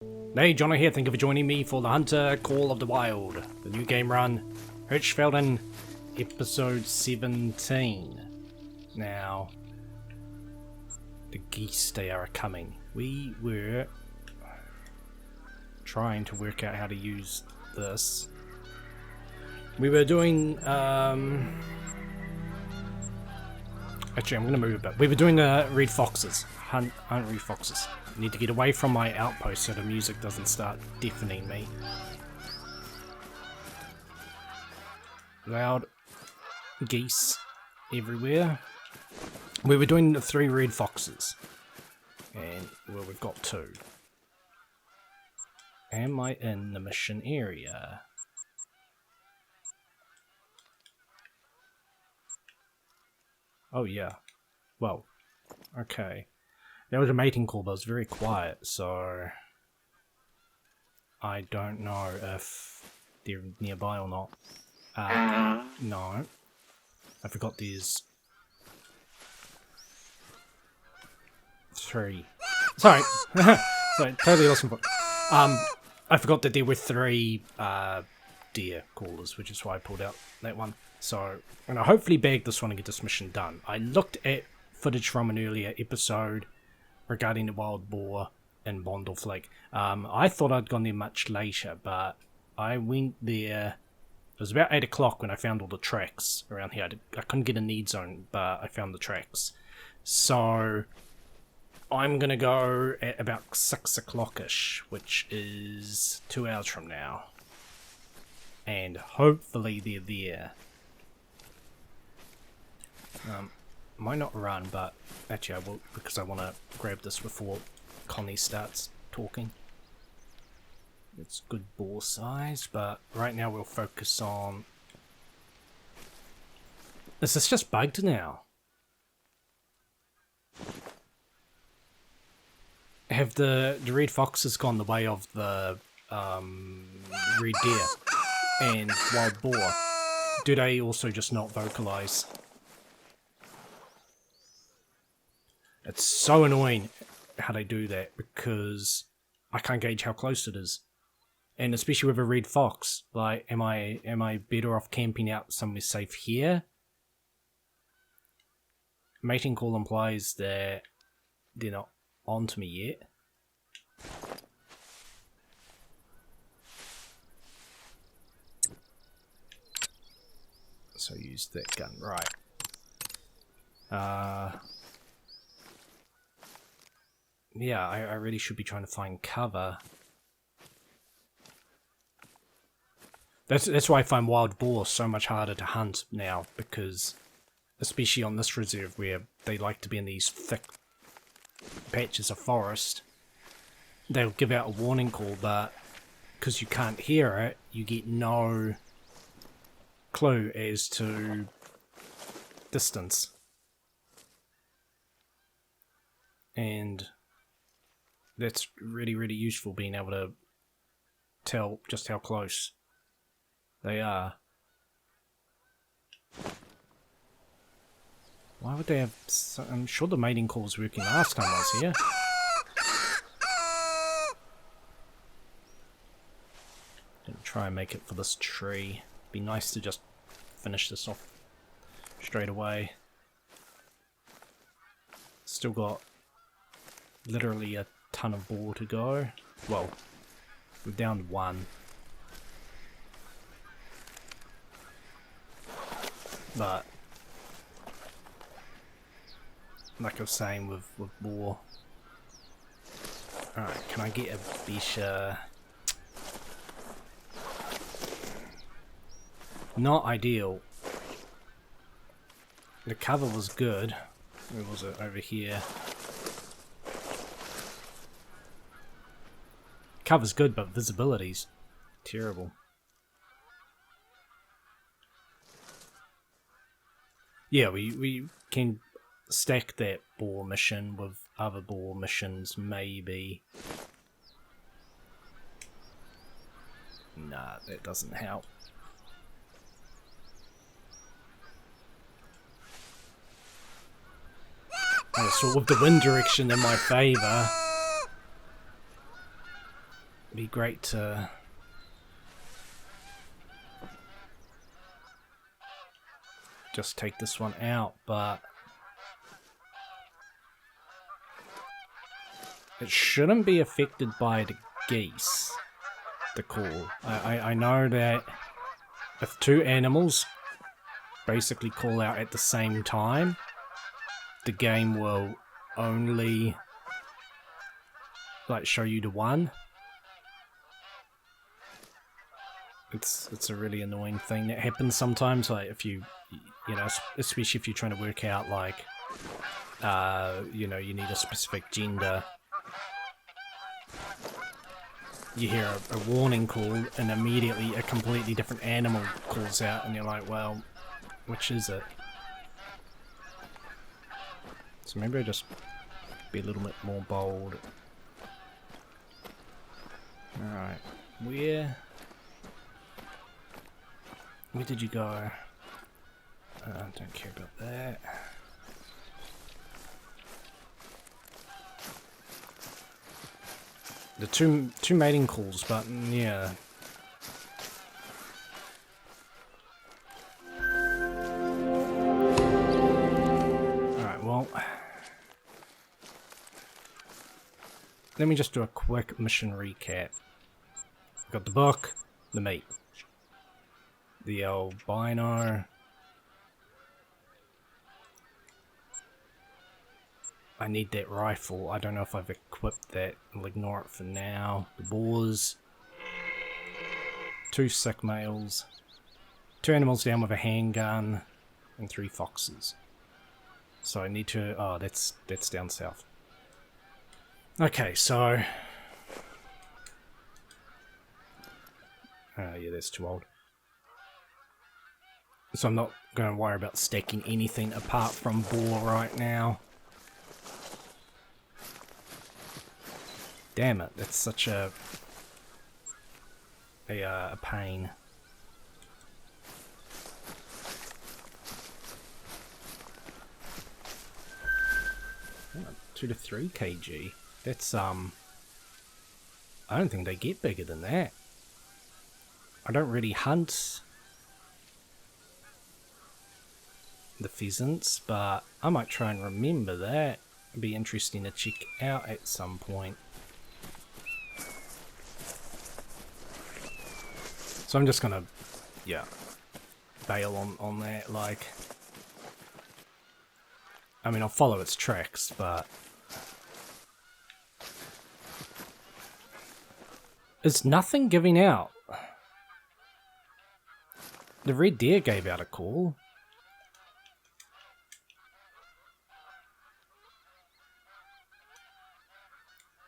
Hey, Jono here, thank you for joining me for the Hunter Call of the Wild, the new game run, Hirschfelden, episode 17. Now, the geese, they are coming. We were trying to work out how to use this. We were doing, actually I'm gonna move it back. We were doing the red foxes, hunt red foxes. I need to get away from my outpost so the music doesn't start deafening me. Loud geese everywhere. We were doing the 3 red foxes. And, well, we've got 2. Am I in the mission area? Oh yeah. Well, okay. There was a mating call, but it was very quiet, so I don't know if they're nearby or not. No. I forgot there's 3. Sorry. Sorry, totally lost my point. I forgot that there were 3 deer callers, which is why I pulled out that one. So, I'm going to hopefully bag this one and get this mission done. I looked at footage from an earlier episode regarding the wild boar in Bondorf Lake. I thought I'd gone there much later, but I went there. It was about 8 o'clock when I found all the tracks around here. I couldn't get a need zone, but I found the tracks. So I'm going to go at about 6 o'clock-ish, which is 2 hours from now. And hopefully they're there. Might not run, but actually I will, because I want to grab this before Conni starts talking. It's good boar size, but right now we'll focus on... Is this just bugged now? Have the red foxes gone the way of the red deer and wild boar? Do they also just not vocalize? It's so annoying how they do that, because I can't gauge how close it is. And especially with a red fox, like, am I better off camping out somewhere safe here? Mating call implies that they're not onto me yet. So use that gun, right. Yeah, I really should be trying to find cover. That's why I find wild boar so much harder to hunt now, because especially on this reserve where they like to be in these thick patches of forest, they'll give out a warning call, but because you can't hear it, you get no clue as to distance. And that's really, really useful, being able to tell just how close they are. Why would they have... I'm sure the mating call was working last time I was here. Gonna try and make it for this tree. Be nice to just finish this off straight away. Still got literally a ton of boar to go. Well, we're down to 1. But like I was saying with boar. Alright, can I get a better... Not ideal. The cover was good. Where was it? Over here. Cover's good, but visibility's terrible. Yeah, we can stack that boar mission with other boar missions, maybe. Nah, that doesn't help. So with the wind direction in my favour, be great to just take this one out, but it shouldn't be affected by the geese, the call. I know that if two animals basically call out at the same time, the game will only like show you the one. It's a really annoying thing that happens sometimes, like if you know, especially if you're trying to work out like you know, you need a specific gender. You hear a warning call and immediately a completely different animal calls out and you're like, well, which is it? So maybe I just be a little bit more bold. Alright, where did you go? Don't care about that. The two mating calls, but yeah. Alright, well, let me just do a quick mission recap. Got the book, the meat, the albino. I need that rifle. I don't know if I've equipped that. I'll ignore it for now. The boars. 2 sick males. 2 animals down with a handgun. And 3 foxes. So I need to... oh, that's down south. Okay, so... oh, yeah, that's too old. So I'm not going to worry about stacking anything apart from boar right now. Damn it, that's such a pain. Oh, 2 to 3 kg. That's I don't think they get bigger than that. I don't really hunt the pheasants, but I might try and remember that. It'd be interesting to check out at some point. So I'm just gonna, yeah, bail on that, like... I mean, I'll follow its tracks, but... is nothing giving out? The red deer gave out a call.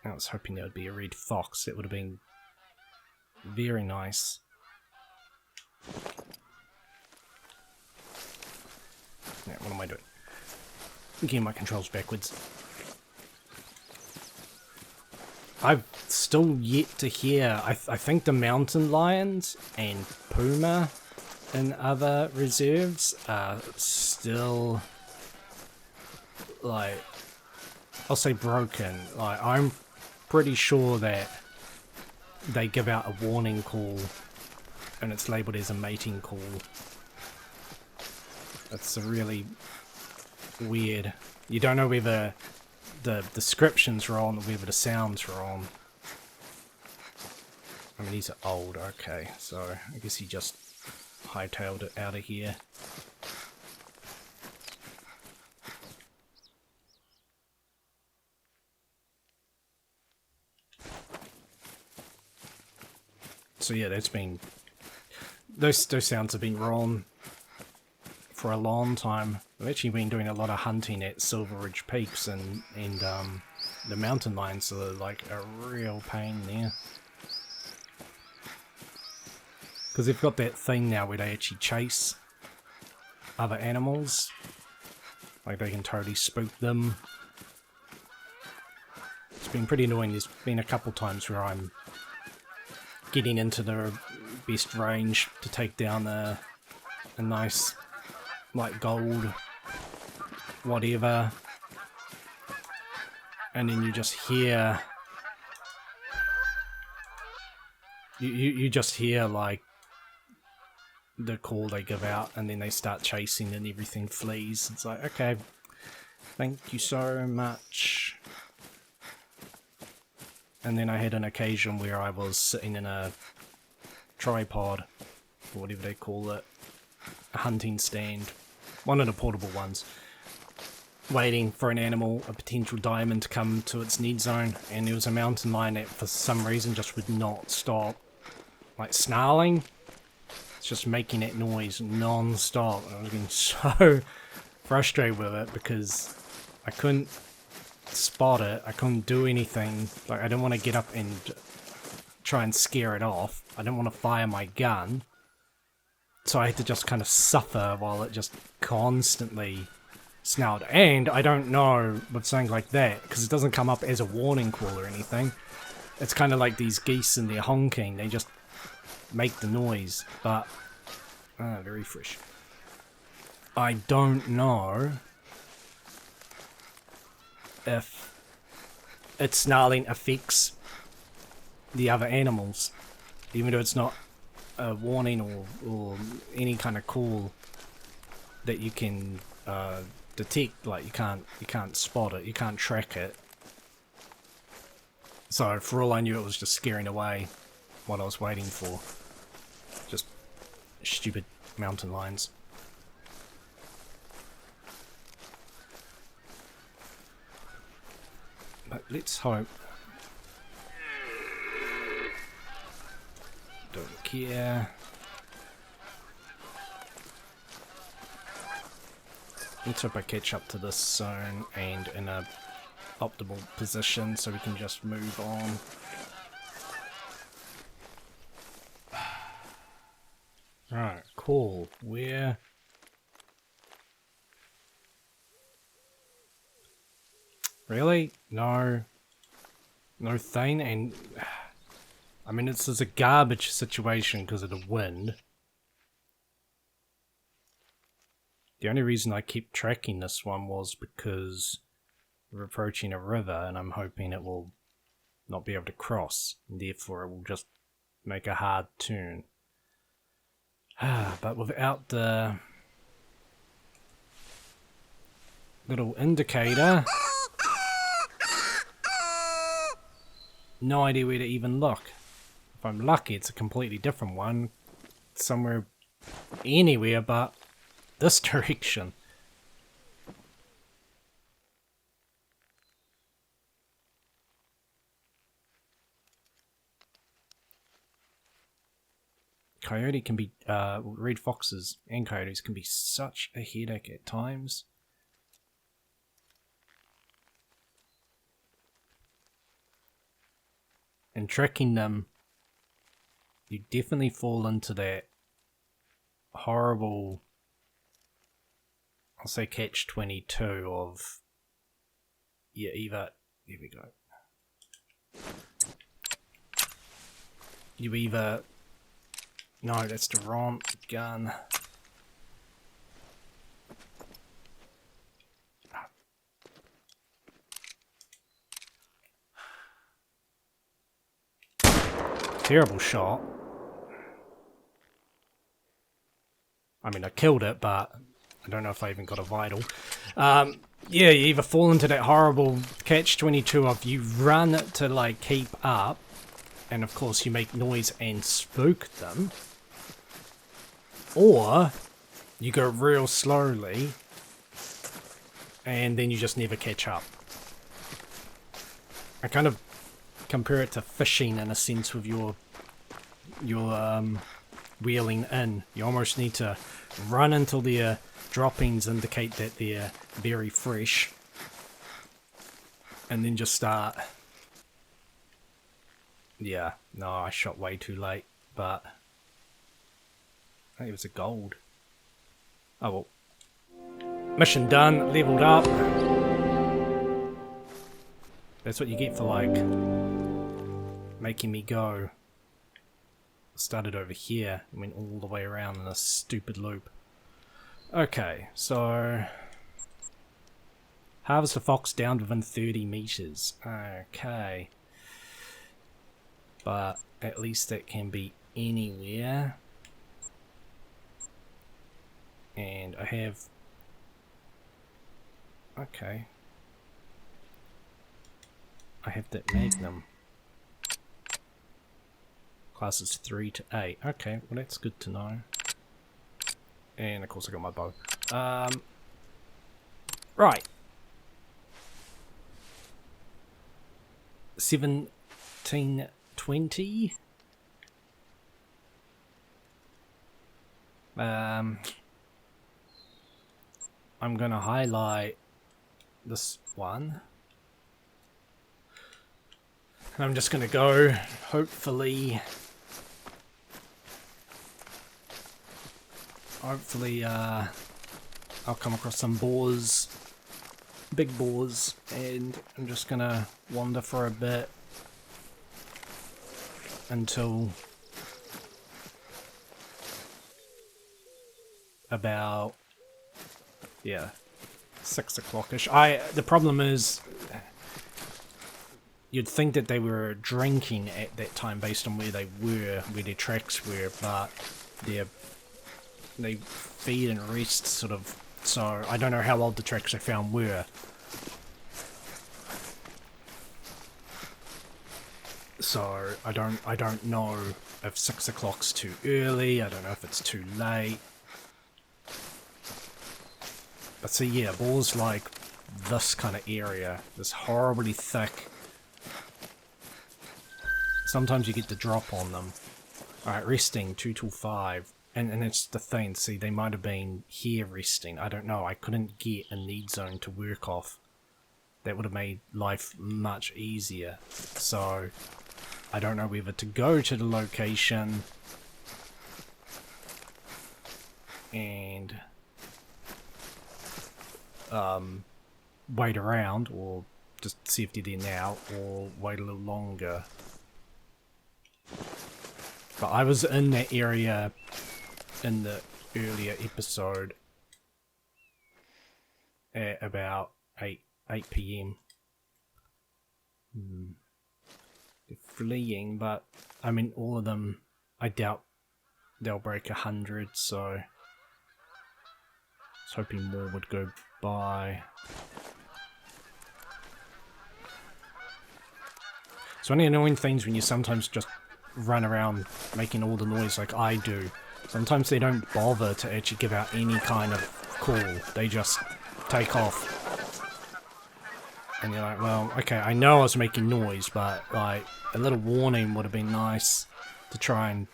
I was hoping there would be a red fox. It would have been very nice. Yeah, what am I doing? I'm getting my controls backwards. I've still yet to hear, I think the mountain lions and puma in other reserves are still, like, I'll say broken. Like, I'm pretty sure that they give out a warning call and it's labelled as a mating call. That's really weird. You don't know whether the description's wrong or whether the sound's wrong. I mean, these are old, okay, so I guess he just hightailed it out of here. So yeah, that's been... Those sounds have been wrong for a long time. I've actually been doing a lot of hunting at Silver Ridge Peaks and the mountain lions, so they're like a real pain there. Because they've got that thing now where they actually chase other animals. Like they can totally spook them. It's been pretty annoying. There's been a couple times where I'm getting into the best range to take down a nice, like, gold whatever, and then you just hear You just hear like the call they give out, and then they start chasing, and everything flees. It's like, okay, thank you so much. And then I had an occasion where I was sitting in a tripod, or whatever they call it, a hunting stand, one of the portable ones, waiting for an animal, a potential diamond, to come to its need zone, and there was a mountain lion that for some reason just would not stop, like snarling. It's just making that noise non-stop. I was getting so frustrated with it because I couldn't spot it, I couldn't do anything. Like, I didn't want to get up and try and scare it off. I didn't want to fire my gun. So I had to just kind of suffer while it just constantly snarled. And I don't know with something like that, because it doesn't come up as a warning call or anything. It's kind of like these geese and their honking. They just make the noise. But, very fresh. I don't know if its snarling affects the other animals, even though it's not a warning or any kind of call that you can detect. Like, you can't spot it, you can't track it. So for all I knew, it was just scaring away what I was waiting for. Just stupid mountain lions. But let's hope. Don't care. Let's hope I catch up to this zone and in a optimal position so we can just move on. Right, cool. Where? Really? No. No thing, and I mean, it's a garbage situation because of the wind. The only reason I keep tracking this one was because we're approaching a river and I'm hoping it will not be able to cross, and therefore it will just make a hard turn. But without the little indicator, no idea where to even look. If I'm lucky, it's a completely different one, somewhere, anywhere but this direction. Coyote can be, red foxes and coyotes can be such a headache at times. And tracking them, you definitely fall into that horrible, I'll say catch-22 of, yeah, either, here we go. You either, no, that's the wrong gun. Terrible shot. I mean, I killed it, but I don't know if I even got a vital. Yeah, you either fall into that horrible catch-22 of you run to, like, keep up, and of course you make noise and spook them, or you go real slowly, and then you just never catch up. I kind of compare it to fishing in a sense with your wheeling in. You almost need to run until the droppings indicate that they're very fresh, and then just start. Yeah, no, I shot way too late, but I think it was a gold. Oh well. Mission done, leveled up. That's what you get for, like, making me go. Started over here and went all the way around in a stupid loop. Okay, so harvest a fox down within 30 meters. Okay. but at least it can be anywhere. And I have... Okay. I have that Magnum. Classes 3 to 8. Okay, well that's good to know. And of course I got my bow. Right. 1720. I'm gonna highlight this one. And I'm just gonna go, hopefully I'll come across some boars, big boars, and I'm just gonna wander for a bit until about, yeah, 6 o'clock-ish. The problem is, you'd think that they were drinking at that time based on where they were, where their tracks were, but they feed and rest sort of, so I don't know how old the tracks I found were. So I don't know if 6 o'clock's too early, I don't know if it's too late. But see, yeah, boars like this kind of area, this horribly thick. Sometimes you get the drop on them. Alright, resting, 2 till 5. And it's the thing, see, they might have been here resting. I don't know, I couldn't get a need zone to work off. That would have made life much easier. So, I don't know whether to go to the location and wait around, or just see if they're there now, or wait a little longer. But I was in that area in the earlier episode at about 8 PM. They're fleeing, but I mean all of them, I doubt they'll break 100, so I was hoping more would go by. It's one of the annoying things when you sometimes just run around making all the noise like I do. Sometimes they don't bother to actually give out any kind of call, they just take off. And you're like, well, okay, I know I was making noise, but like a little warning would have been nice to try and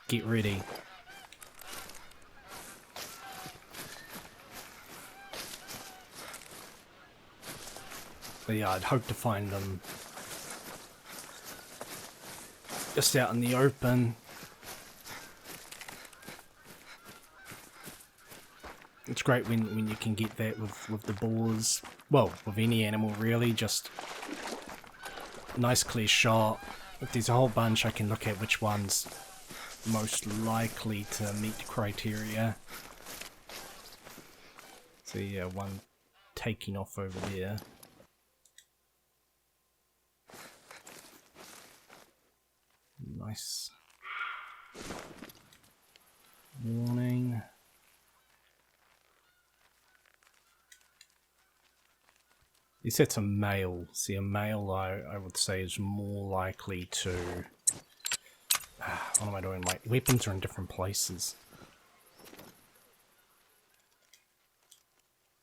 get ready. But yeah, I'd hope to find them just out in the open. It's great when you can get that with the boars. Well, with any animal really, just nice clear shot. If there's a whole bunch, I can look at which one's most likely to meet the criteria. So yeah, one taking off over there. Nice. Warning. You said it's a male. See, a male I would say is more likely to... what am I doing? My weapons are in different places.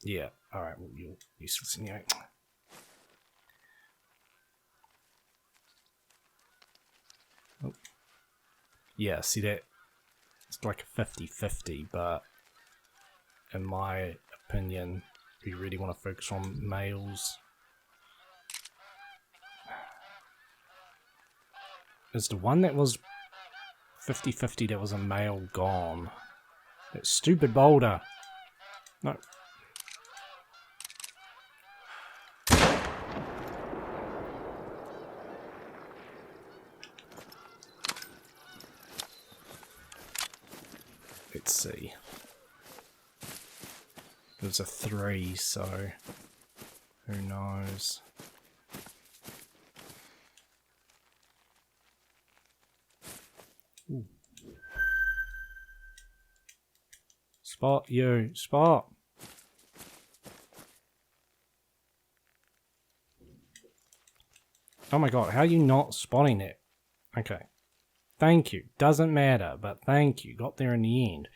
Yeah, alright, well, you're useless anyway. Oh. Yeah, see that? It's like a 50-50, but in my opinion, we really want to focus on males. Is the one that was 50-50 that was a male gone? That stupid boulder! No. Let's see. It was a 3, so who knows? Ooh. Spot you. Spot. Oh my god, how are you not spotting it? Okay. Thank you. Doesn't matter, but thank you. Got there in the end.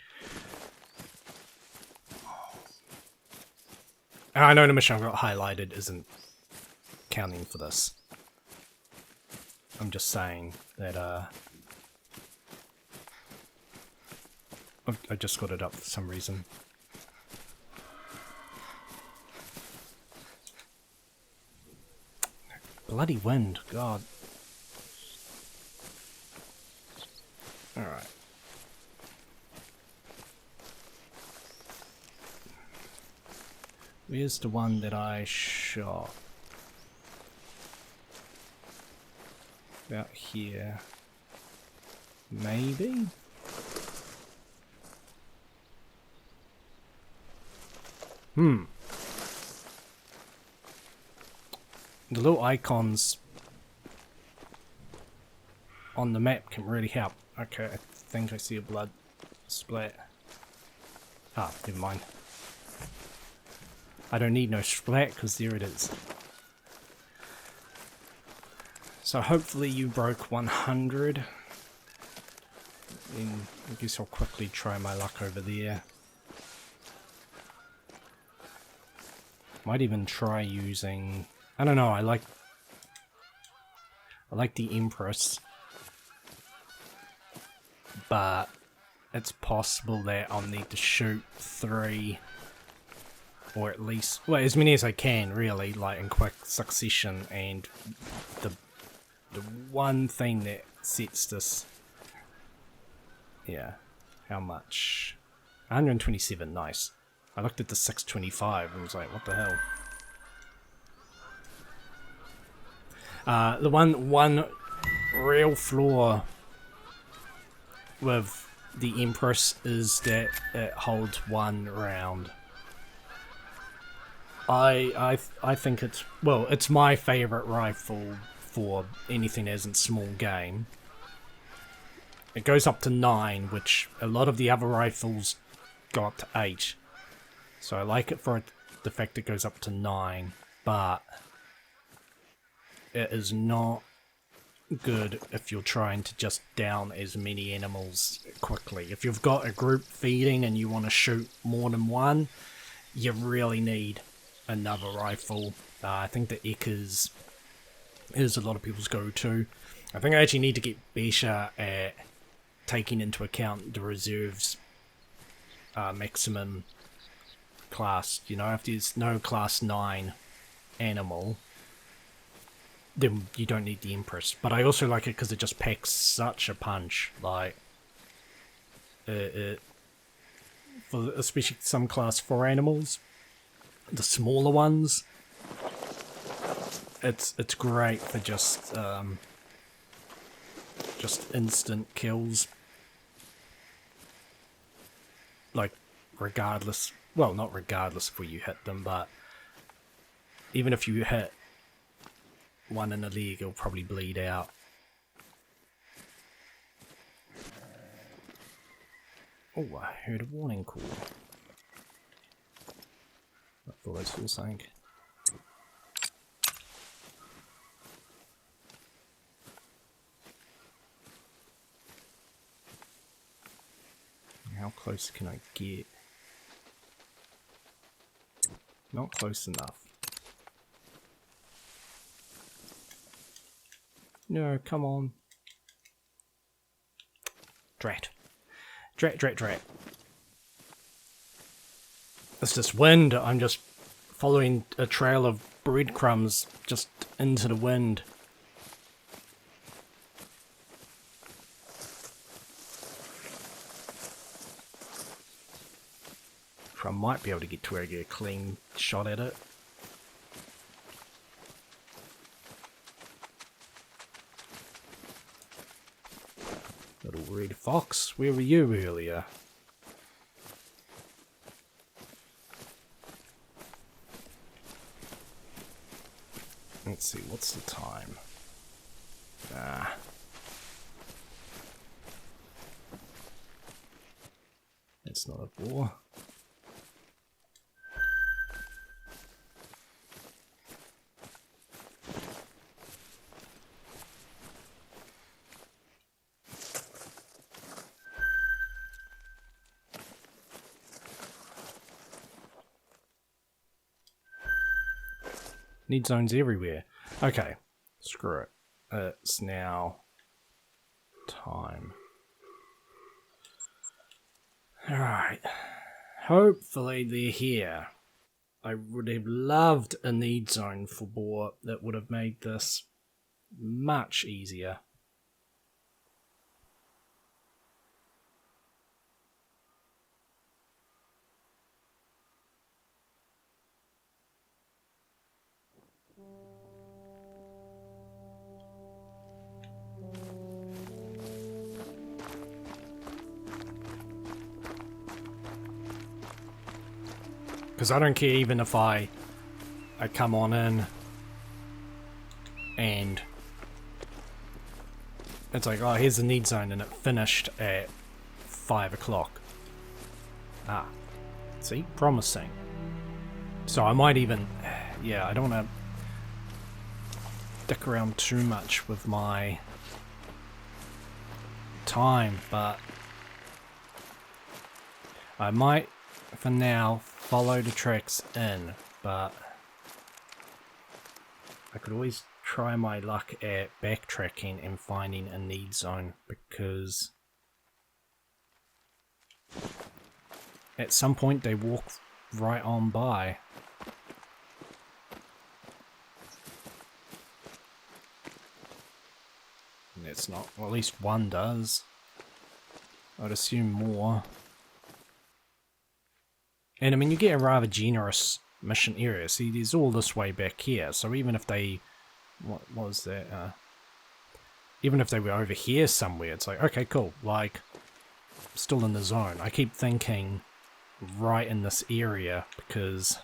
I know the mission I got highlighted isn't counting for this. I'm just saying that, I just got it up for some reason. Bloody wind, god. Alright. Where's the one that I shot? About here. Maybe? The little icons on the map can really help. Okay, I think I see a blood splat. Ah, never mind. I don't need no splat because there it is. So hopefully you broke 100. Then I guess I'll quickly try my luck over there. Might even try using... I don't know, I like the Empress. But it's possible that I'll need to shoot 3, or at least, well, as many as I can, really, like in quick succession. And the one thing that sets this, yeah, how much? 127, nice. I looked at the 625 and was like, what the hell? The one real flaw with the Empress is that it holds 1 round. I think it's, well, it's my favorite rifle for anything that isn't small game. It goes up to 9, which a lot of the other rifles go up to 8. So I like it for the fact it goes up to 9, but it is not good if you're trying to just down as many animals quickly. If you've got a group feeding and you want to shoot more than one, you really need another rifle. I think the Ek is a lot of people's go-to. I think I actually need to get better at taking into account the reserves maximum class. You know, if there's no class 9 animal, then you don't need the Empress. But I also like it because it just packs such a punch. Like, for especially some class 4 animals, the smaller ones, it's great for just instant kills. Like, regardless, well, not regardless of where you hit them, but even if you hit one in the leg, it'll probably bleed out. Oh, I heard a warning call. I thought I saw something. How close can I get? Not close enough. No, come on. Drat. Drat. It's this wind. I'm just following a trail of breadcrumbs just into the wind. I might be able to get to where I get a clean shot at it. Little red fox, where were you earlier? Let's see, what's the time? That's not a boar. Need zones everywhere. Okay, screw it. It's now time. Alright. Hopefully they're here. I would have loved a need zone for boar that would have made this much easier. Because I don't care even if I come on in and it's like, oh, here's the need zone and it finished at 5 o'clock. Ah, see? Promising. So I might even, yeah, I don't want to dick around too much with my time, but I might, for now, follow the tracks in, but I could always try my luck at backtracking and finding a need zone, because at some point they walk right on by. And it's not, well, at least one does. I'd assume more. And I mean, you get a rather generous mission area. See, there's all this way back here. So even if they, what was that? Even if they were over here somewhere, it's like, okay, cool. Like, still in the zone. I keep thinking right in this area because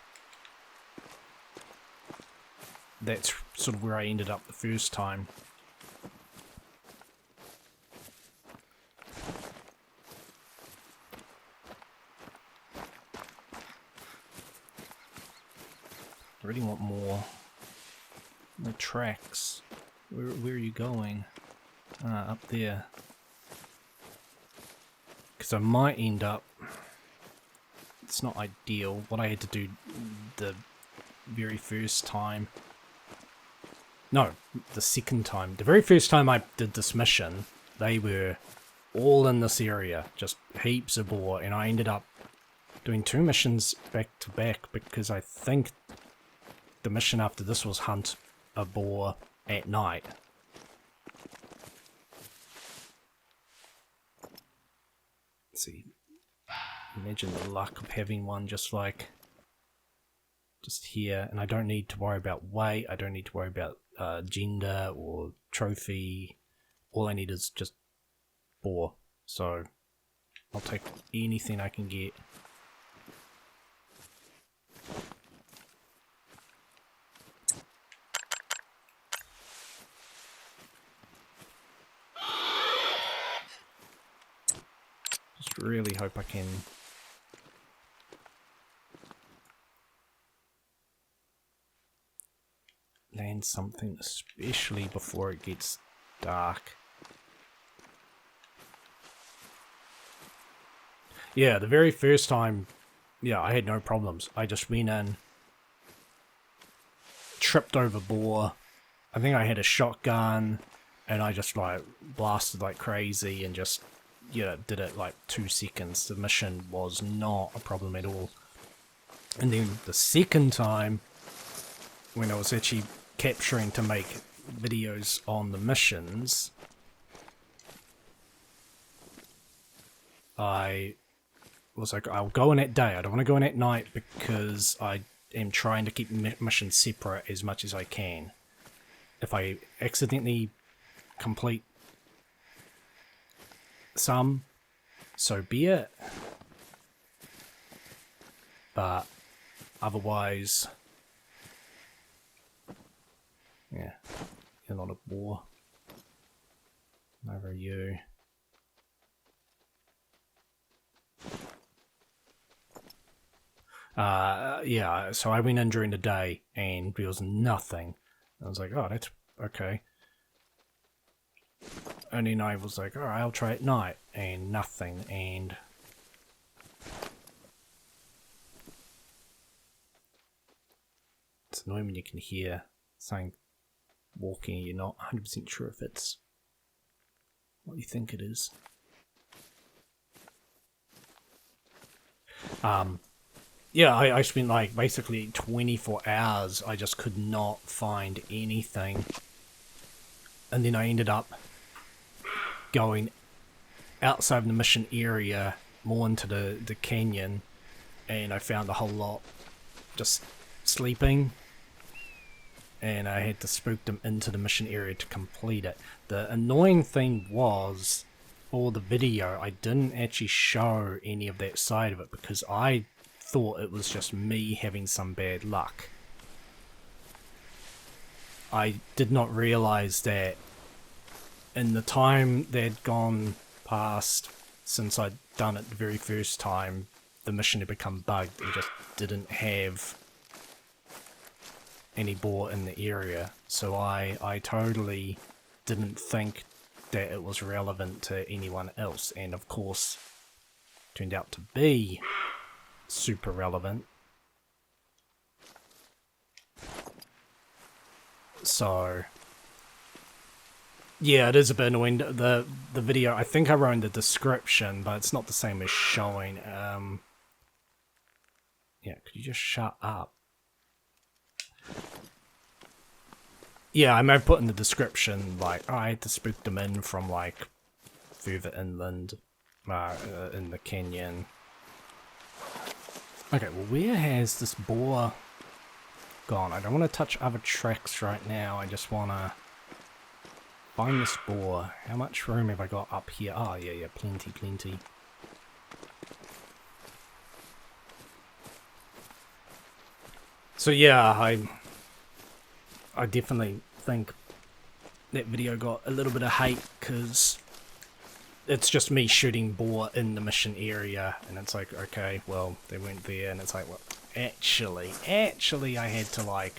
that's sort of where I ended up the first time. I really want more tracks. Where are you going? Ah, up there. Because I might end up... It's not ideal. What I had to do the very first time... No, the second time. The very first time I did this mission, they were all in this area. Just heaps of boar. And I ended up doing 2 missions back to back because I think the mission after this was hunt a boar at night. Let's see. Imagine the luck of having one just here, and I don't need to worry about weight, I don't need to worry about gender or trophy. All I need is just boar. So I'll take anything I can get. Really hope I can land something, especially before it gets dark. Yeah, the very first time, yeah, I had no problems. I just went in, tripped over boar. I think I had a shotgun, and I just like blasted like crazy and just, yeah, did it like 2 seconds. The mission was not a problem at all. And then the second time, when I was actually capturing to make videos on the missions, I was like, I'll go in at day. I don't want to go in at night because I am trying to keep missions separate as much as I can. If I accidentally complete some, so be it, but otherwise, yeah, you're not a boar. Neither are you. Yeah, so I went in during the day and there was nothing. I was like, oh, that's okay. And then I was like, alright, I'll try at night, and nothing, and it's annoying when you can hear something walking and you're not 100% sure if it's what you think it is. Yeah, I spent like basically 24 hours, I just could not find anything. And then I ended up going outside of the mission area, more into the canyon, and I found a whole lot just sleeping. And I had to spook them into the mission area to complete it. The annoying thing was, for the video, I didn't actually show any of that side of it because I thought it was just me having some bad luck. I did not realize that in the time that had gone past since I'd done it the very first time, the mission had become bugged and just didn't have any boar in the area. So I totally didn't think that it was relevant to anyone else, and of course turned out to be super relevant. So yeah, it is a bit annoying. The video, I think I wrote in the description, but it's not the same as showing. Yeah, could you just shut up? Yeah, I may have put in the description, like, oh, I had to spook them in from, like, further inland, in the canyon. Okay, well, where has this boar gone? I don't want to touch other tracks right now, I just want to find this boar. How much room have I got up here? Oh, yeah, plenty. So yeah, I definitely think that video got a little bit of hate because it's just me shooting boar in the mission area, and it's like, okay, well, they weren't there, and it's like, well, actually, I had to, like,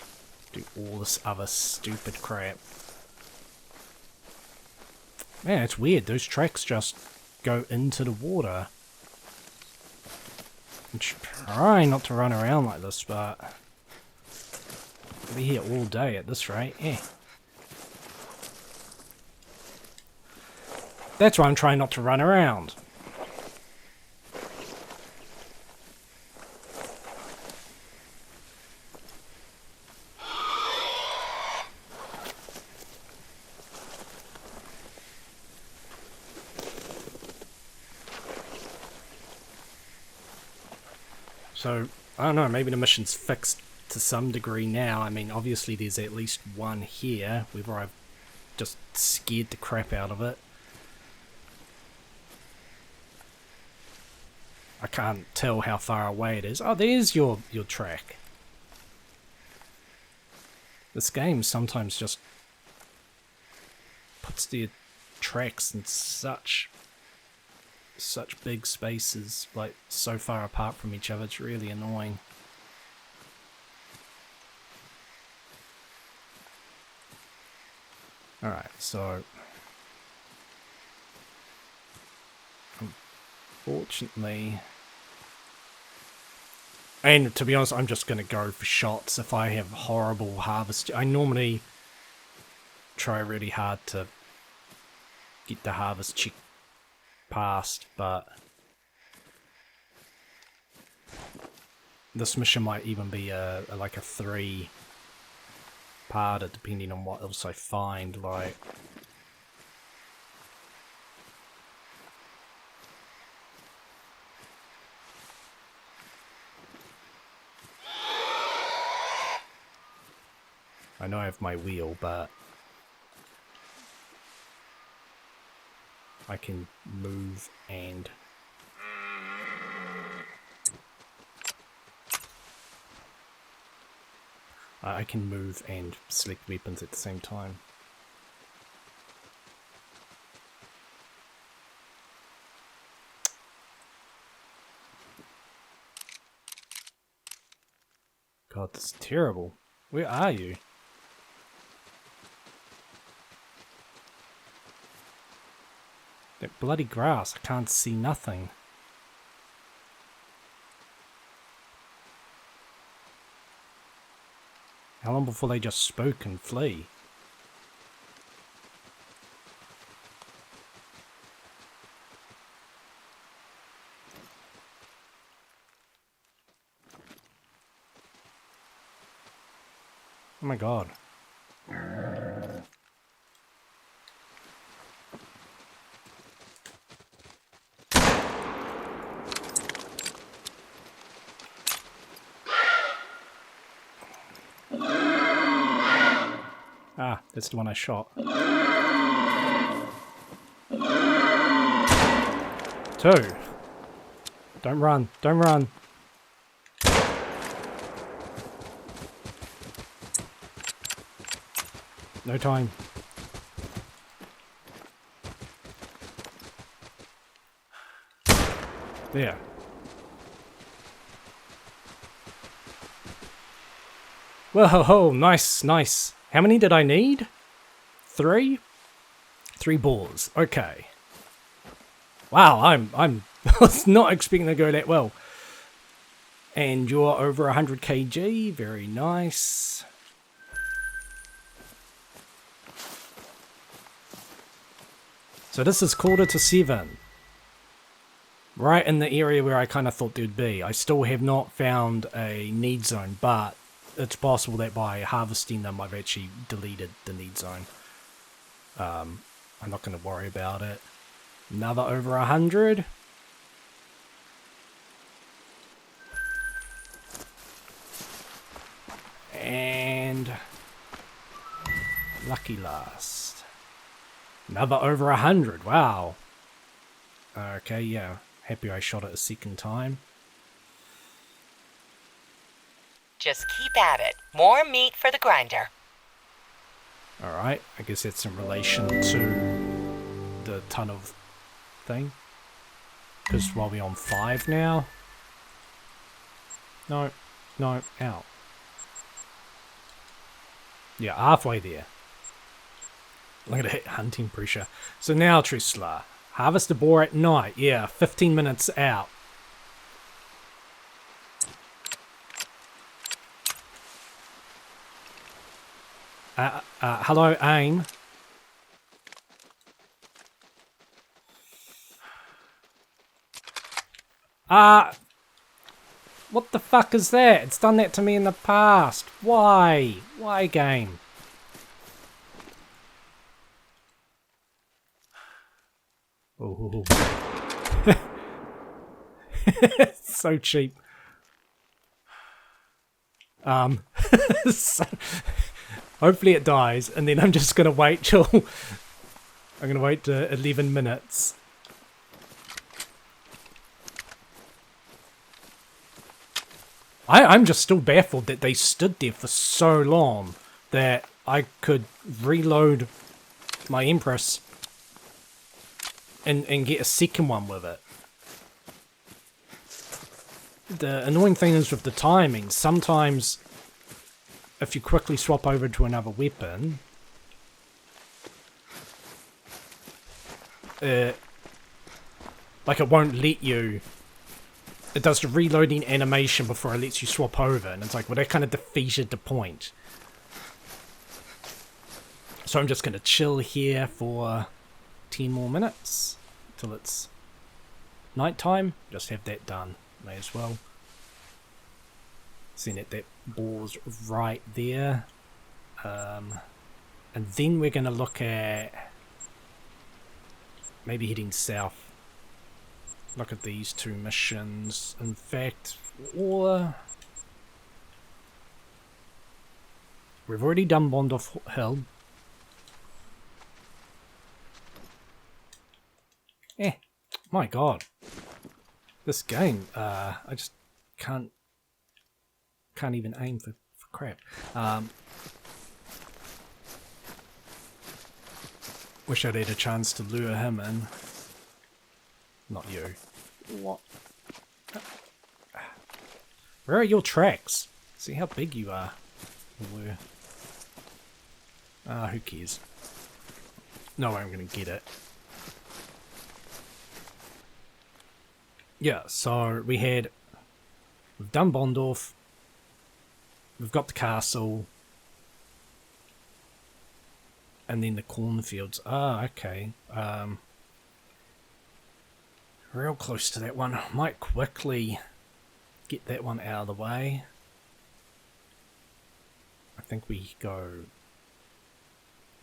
do all this other stupid crap. Man, it's weird, those tracks just go into the water. I'm trying not to run around like this, but I'll be here all day at this rate, yeah. That's why I'm trying not to run around. So, I don't know, maybe the mission's fixed to some degree now. I mean, obviously there's at least one here, whether I've just scared the crap out of it. I can't tell how far away it is. Oh, there's your track. This game sometimes just puts their tracks in such big spaces, like so far apart from each other. It's really annoying. Alright, so unfortunately, and to be honest, I'm just going to go for shots if I have horrible harvest. I normally try really hard to get the harvest check passed, but this mission might even be like a 3-parter depending on what else I find, like. I know I have my wheel, but I can move and select weapons at the same time. God, this is terrible. Where are you? That bloody grass, I can't see nothing. How long before they just spook and flee? Oh my god. Ah, that's the one I shot. 2. Don't run, don't run. No time. There. Whoa, nice, nice. How many did I need? 3? 3 balls. Okay. Wow, I'm I was not expecting to go that well. And you're over 100 kg. Very nice. So this is 6:45. Right in the area where I kind of thought there'd be. I still have not found a need zone, but it's possible that by harvesting them I've actually deleted the need zone. I'm not going to worry about it. Another over 100. And lucky last. Another over 100. Wow. Okay, yeah. Happy I shot it a second time. Just keep at it. More meat for the grinder. Alright, I guess that's in relation to the ton of thing. Because while we're on 5 now. No, out. Yeah, halfway there. I'm going to hit hunting pressure. So now, Tressler, harvest a boar at night. Yeah, 15 minutes out. Hello, aim. What the fuck is that? It's done that to me in the past. Why? Why, game? Oh. So cheap. So, hopefully it dies, and then I'm just gonna wait till I'm gonna wait to 11 minutes. I'm just still baffled that they stood there for so long that I could reload my Empress and get a second one with it. The annoying thing is with the timing, sometimes if you quickly swap over to another weapon, like it won't let you. It does the reloading animation before it lets you swap over, and it's like, well, that kind of defeated the point. So I'm just going to chill here for 10 more minutes till it's nighttime. Just have that done. May as well. Seeing that boar's right there. And then we're going to look at maybe heading south. Look at these 2 missions. In fact, or we've already done Bond of Hill. My god. This game, I just can't even aim for crap. Wish I'd had a chance to lure him in. Not you. What? Where are your tracks? See how big you are. Or were. Who cares? No way I'm gonna get it. Yeah, so we've done Bondorf. We've got the castle. And then the cornfields. Okay. Real close to that one. Might quickly get that one out of the way. I think we go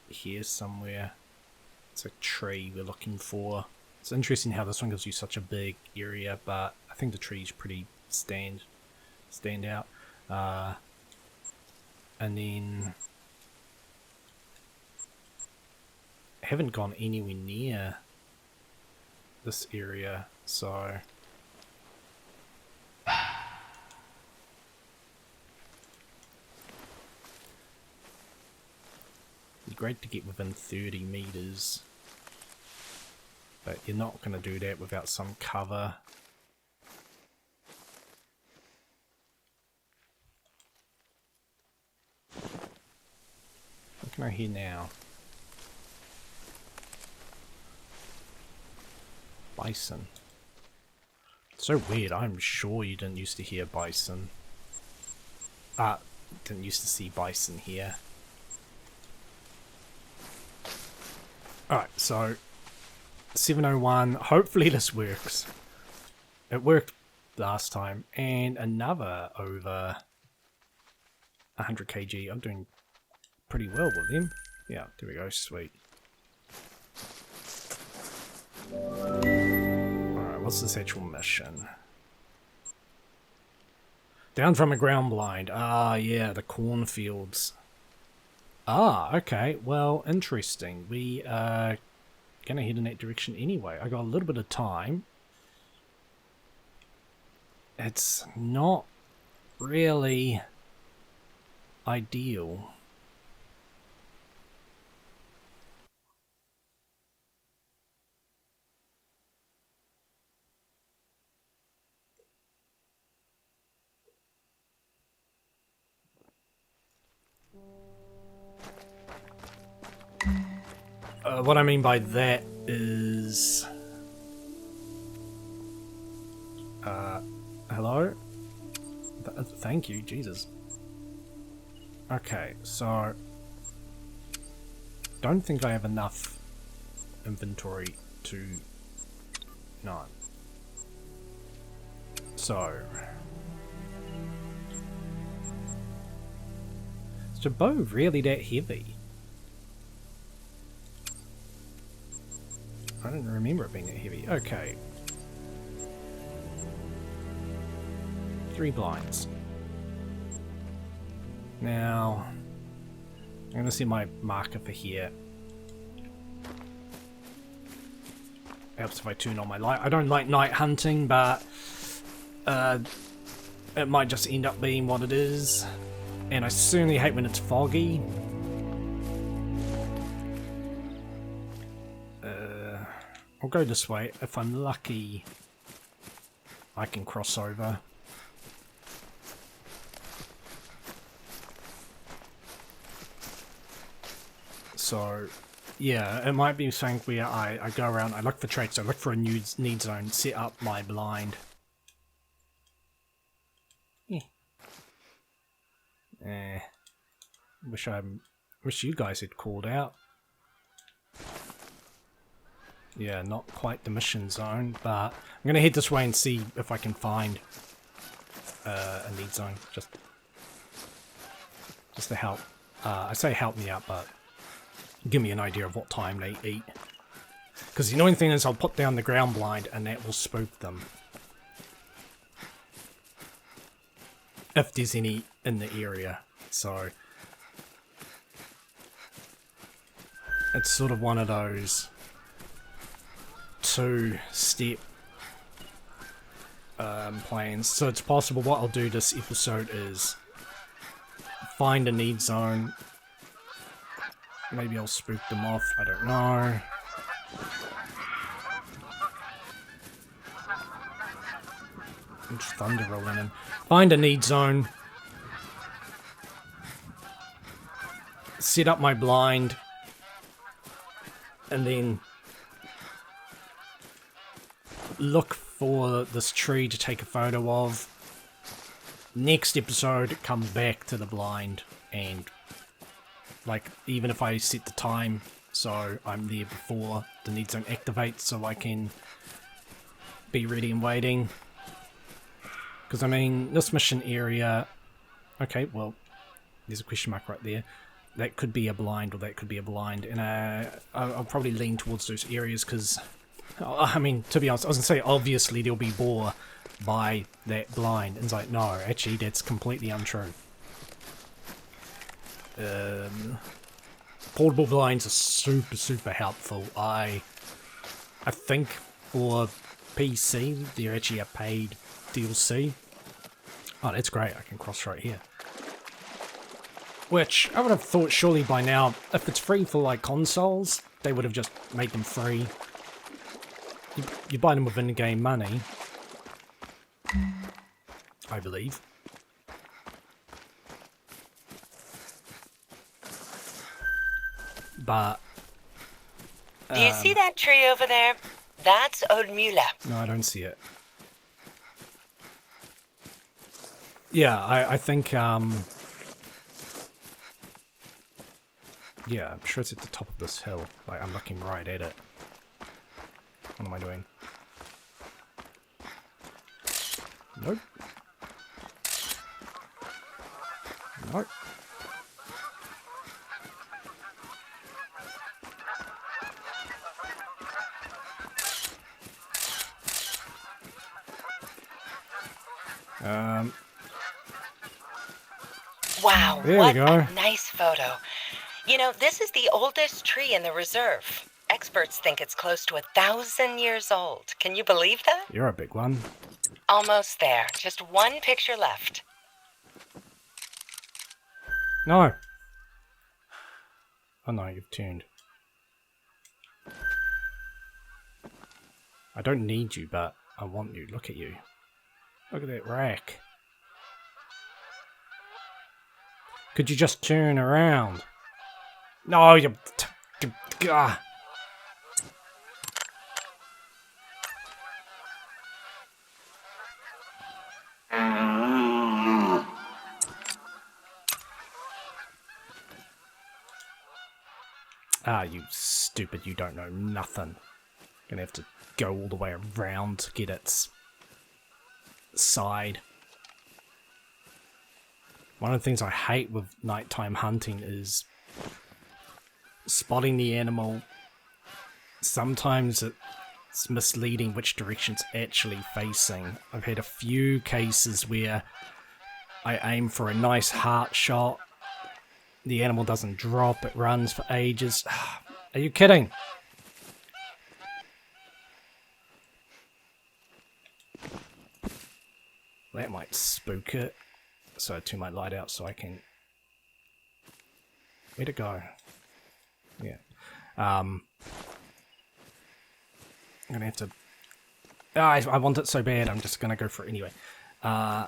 here somewhere. It's a tree we're looking for. It's interesting how this one gives you such a big area, but I think the tree's pretty stand out. And then I haven't gone anywhere near this area, so it'd be great to get within 30 meters, but you're not going to do that without some cover. What can I hear now? Bison. It's so weird, I'm sure you didn't used to hear bison. Didn't used to see bison here. Alright, so 701, hopefully this works. It worked last time, and another over 100 kg. I'm doing pretty well with them. Yeah, there we go, sweet. Alright, what's this actual mission? Down from a ground blind. Yeah, the cornfields. Okay, well, interesting. We are gonna head in that direction anyway. I got a little bit of time. It's not really ideal. What I mean by that is... hello? Thank you, Jesus. Okay, so... don't think I have enough inventory to... no. So... is the bow really that heavy? I don't remember it being that heavy. Okay. 3 blinds. Now, I'm going to see my marker for here. Helps if I turn on my light. I don't like night hunting, but it might just end up being what it is. And I certainly hate when it's foggy. I'll go this way. If I'm lucky, I can cross over. So, yeah, it might be something where I go around, I look for traits, I look for a need zone, set up my blind. Wish you guys had called out. Yeah, not quite the mission zone, but I'm gonna head this way and see if I can find a need zone, just to help. I say help me out, but give me an idea of what time they eat. Because the annoying thing is I'll put down the ground blind and that will spook them. If there's any in the area, so it's sort of one of those 2-step plans. So it's possible what I'll do this episode is find a need zone. Maybe I'll spook them off, I don't know. It's thunder rolling in. Find a need zone, set up my blind, and then look for this tree to take a photo of. Next episode, come back to the blind, and like, even if I set the time so I'm there before the need zone activates, so I can be ready and waiting. Because I mean, this mission area, okay, well, there's a question mark right there. That could be a blind, or that could be a blind, and I'll probably lean towards those areas because, I mean, to be honest, I was going to say, obviously there'll be boar by that blind, and it's like, no, actually, that's completely untrue. Portable blinds are super helpful. I think for PC, they're actually a paid DLC. Oh, that's great, I can cross right here. Which, I would have thought surely by now, if it's free for like consoles, they would have just made them free. You buy them with in-game money, I believe. But... Do you see that tree over there? That's Odmula. No, I don't see it. Yeah, I think, yeah, I'm sure it's at the top of this hill. Like, I'm looking right at it. What am I doing? Nope. Nope. Wow, there what we go. a nice photo. You know, this is the oldest tree in the reserve. Experts think it's close to 1,000 years old. Can you believe that? You're a big one. Almost there. Just one picture left. No. Oh no, you've tuned. I don't need you, but I want you. Look at you. Look at that rack. Could you just turn around? No, you... Ah. Ah, you stupid, you don't know nothing. Gonna have to go all the way around to get its side. One of the things I hate with nighttime hunting is spotting the animal. Sometimes it's misleading which direction it's actually facing. I've had a few cases where I aim for a nice heart shot. The animal doesn't drop, it runs for ages. Are you kidding? That might spook it. So I turn my light out so I can... Where'd it go? Yeah. I'm gonna have to... I want it so bad, I'm just gonna go for it anyway. I'm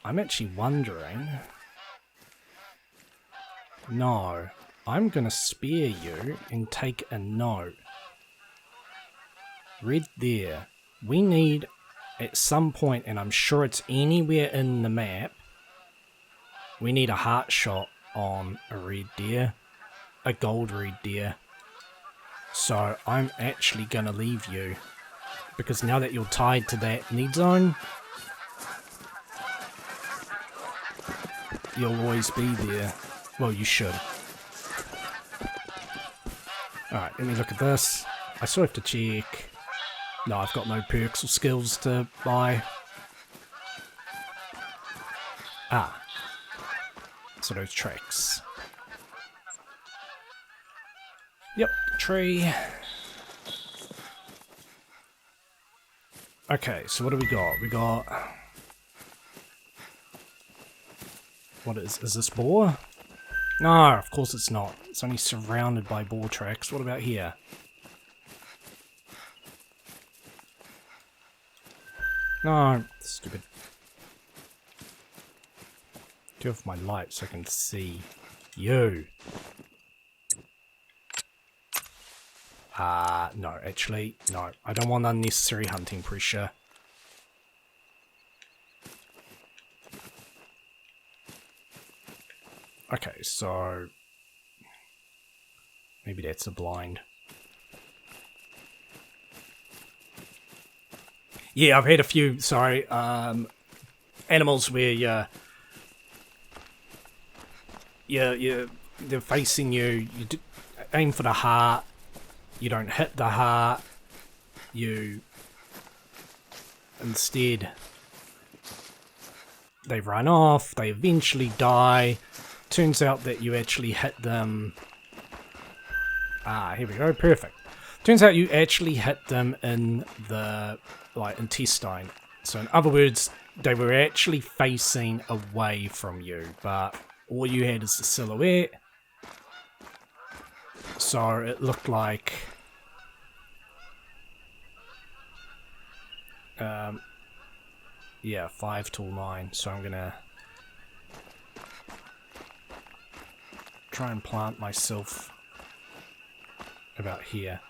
actually wondering... No. I'm gonna spare you and take a note. Red there. We need, at some point, and I'm sure it's anywhere in the map, we need a heart shot on a red deer. A gold red deer. So I'm actually gonna leave you. Because now that you're tied to that need zone, you'll always be there. Well, you should. Alright, let me look at this. I still have to check. No, I've got no perks or skills to buy. Ah. So those tracks. Yep, tree. Okay, so what do we got? We got... What is this boar? No, of course it's not. It's only surrounded by boar tracks. What about here? No, stupid turn off my light so I can see you. No, actually, no. I don't want unnecessary hunting pressure. Okay, so... maybe that's a blind. Yeah, I've had a few, sorry, animals where they're facing you, aim for the heart, you don't hit the heart, you instead they run off, they eventually die. Turns out that you actually hit them. Here we go, perfect. Turns out you actually hit them in the intestine. So in other words, they were actually facing away from you, but all you had is the silhouette. So it looked like yeah, 5 till 9. So I'm gonna try and plant myself about here.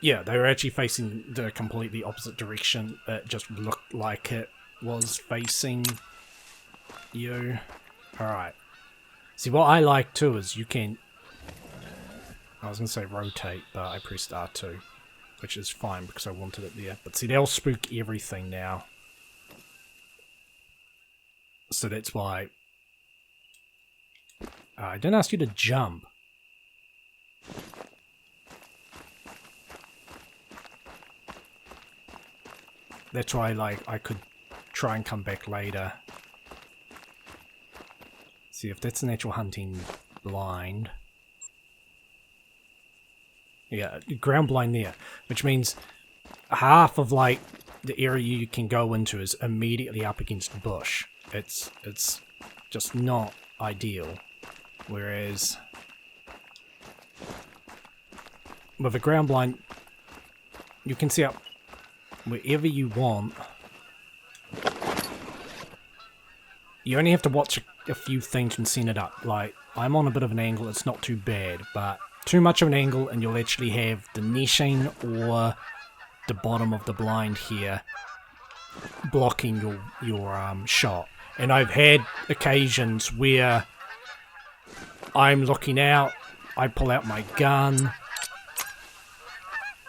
Yeah, they were actually facing the completely opposite direction. It just looked like it was facing you. Alright. See, what I like too is you can... I was going to say rotate, but I pressed R2. Which is fine because I wanted it there. But see, they'll spook everything now. So that's why... I didn't ask you to jump. That's why, I could try and come back later. See, if that's an actual hunting blind... Yeah, ground blind there. Which means half of, the area you can go into is immediately up against the bush. It's just not ideal. Whereas... with a ground blind, you can see up wherever you want. You only have to watch a few things and set it up. I'm on a bit of an angle, it's not too bad, but too much of an angle and you'll actually have the netting or the bottom of the blind here blocking your shot. And I've had occasions where I'm looking out, I pull out my gun,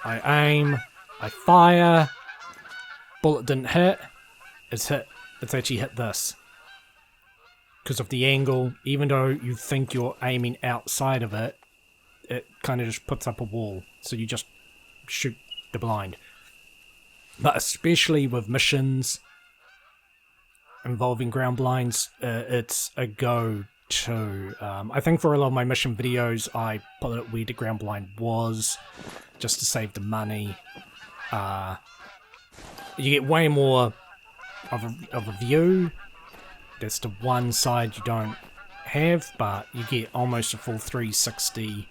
I aim, I fire, bullet didn't hit, it's actually hit this. Because of the angle, even though you think you're aiming outside of it, it kind of just puts up a wall, so you just shoot the blind. But especially with missions involving ground blinds, it's a go-to. I think for a lot of my mission videos, I put it where the ground blind was, just to save the money. You get way more of a view. That's the one side you don't have, but you get almost a full 360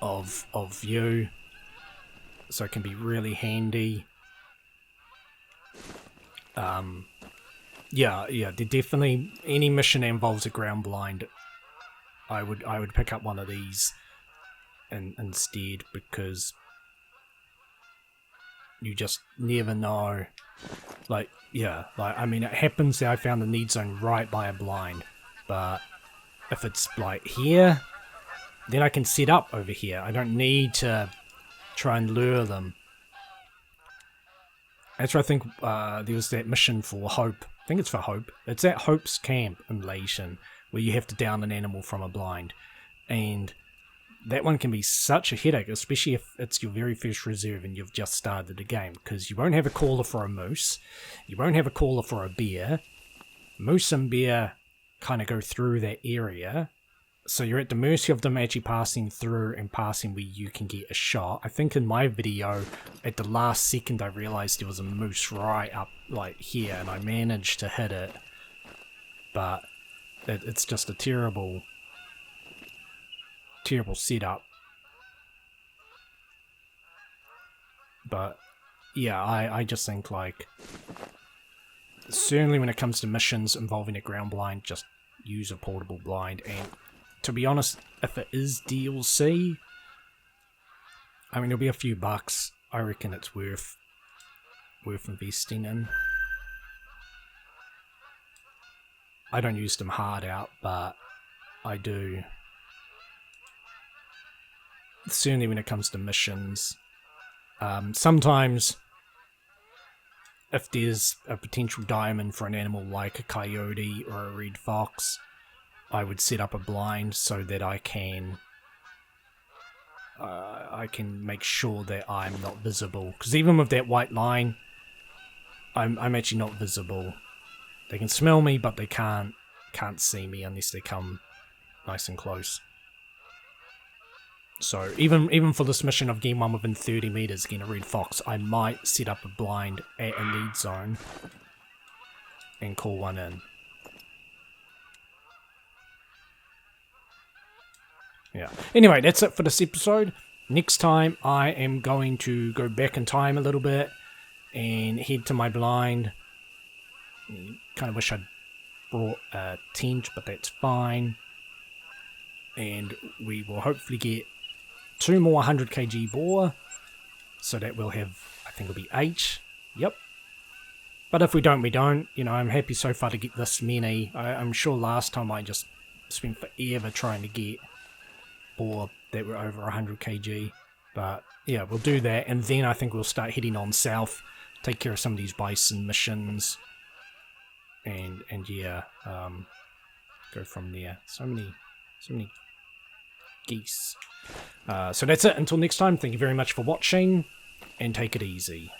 of view, so it can be really handy. Yeah, there definitely, any mission that involves a ground blind, I would pick up one of these instead, because you just never know. I mean, it happens that I found the need zone right by a blind, but if it's here, then I can set up over here. I don't need to try and lure them. That's why I think there was that mission for Hope. I think it's for Hope. It's at Hope's camp in Leighton, where you have to down an animal from a blind. And that one can be such a headache, especially if it's your very first reserve and you've just started the game, because you won't have a caller for a moose, you won't have a caller for a bear. Moose and bear kind of go through that area, so you're at the mercy of them actually passing through and passing where you can get a shot. I think in my video, at the last second, I realized there was a moose right up here, and I managed to hit it, but it's just a terrible setup. But yeah, I just think certainly when it comes to missions involving a ground blind, just use a portable blind. And to be honest, if it is DLC, I mean, it'll be a few bucks. I reckon it's worth investing in. I don't use them hard out, but I do. Certainly when it comes to missions. Sometimes, if there's a potential diamond for an animal like a coyote or a red fox, I would set up a blind so that I can make sure that I'm not visible. Because even with that white line, I'm actually not visible. They can smell me, but they can't see me unless they come nice and close. So even for this mission of getting one within 30 meters, getting a red fox, I might set up a blind at a lead zone and call one in. Yeah. Anyway, that's it for this episode. Next time, I am going to go back in time a little bit and head to my blind. Kind of wish I'd brought a tent, but that's fine. And we will hopefully get 2 more 100 kg boar. So that we'll have, I think it'll be 8. Yep. But if we don't, we don't. You know, I'm happy so far to get this many. I'm sure last time I just spent forever trying to get boar that were over 100 kg. But yeah, we'll do that. And then I think we'll start heading on south. Take care of some of these bison missions. And yeah, go from there. So many geese. So that's it. Until next time, thank you very much for watching, and take it easy.